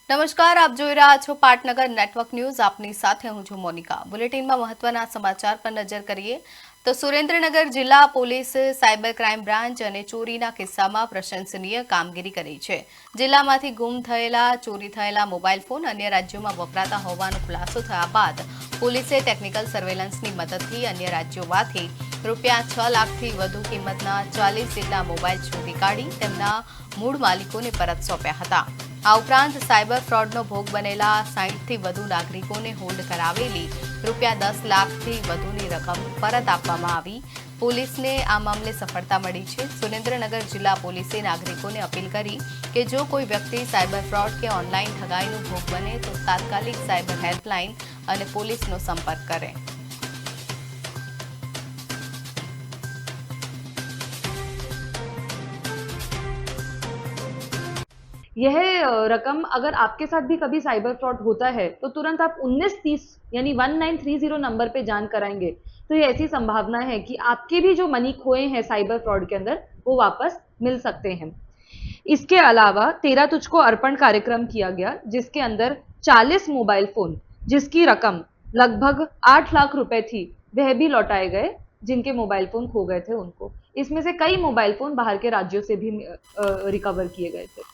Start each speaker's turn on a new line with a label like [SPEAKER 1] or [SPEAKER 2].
[SPEAKER 1] નમસ્કાર, આપ જોઈ રહ્યા છો પાટનગર નેટવર્ક ન્યૂઝ. આપની સાથે હું છું મોનિકા. બુલેટિનમાં મહત્વના સમાચાર પર નજર કરીએ તો સુરેન્દ્રનગર જિલ્લા પોલીસ સાયબર ક્રાઇમ બ્રાન્ચ અને ચોરીના કિસ્સામાં પ્રશંસનીય કામગીરી કરી છે. જિલ્લામાંથી ગુમ થયેલા, ચોરી થયેલા મોબાઈલ ફોન અન્ય રાજ્યોમાં વપરાતા હોવાનો ખુલાસો થયા બાદ પોલીસે ટેકનિકલ સર્વેલન્સની મદદથી અન્ય રાજ્યોમાંથી ₹6 લાખથી વધુ કિંમતના 40 જેટલા મોબાઈલ શોધી કાઢી તેમના મૂળ માલિકોને પરત સોંપ્યા હતા. આ ઉપરાંત સાયબર ફ્રોડનો ભોગ બનેલા 60થી વધુ નાગરિકોને હોલ્ડ કરાવેલી ₹10 લાખથી વધુની રકમ પરત આપવામાં આવી. પોલીસને આ મામલે સફળતા મળી છે. સુરેન્દ્રનગર જિલ્લા પોલીસે નાગરિકોને અપીલ કરી કે જો કોઈ વ્યક્તિ સાયબર ફ્રોડ કે ઓનલાઈન ઠગાઈનો ભોગ બને તો તાત્કાલિક સાયબર હેલ્પલાઇન અને પોલીસનો સંપર્ક કરે.
[SPEAKER 2] यह रकम अगर आपके साथ भी कभी साइबर फ्रॉड होता है तो तुरंत आप 1930 यानी 1930 नंबर पे जान कराएंगे तो ये ऐसी संभावना है कि आपके भी जो मनी खोए हैं साइबर फ्रॉड के अंदर वो वापस मिल सकते हैं। इसके अलावा 13 तुझको अर्पण कार्यक्रम किया गया जिसके अंदर 40 मोबाइल फोन जिसकी रकम लगभग 8 लाख रुपए थी वह भी लौटाए गए जिनके मोबाइल फोन खो गए थे उनको। इसमें से कई मोबाइल फोन बाहर के राज्यों से भी रिकवर किए गए थे।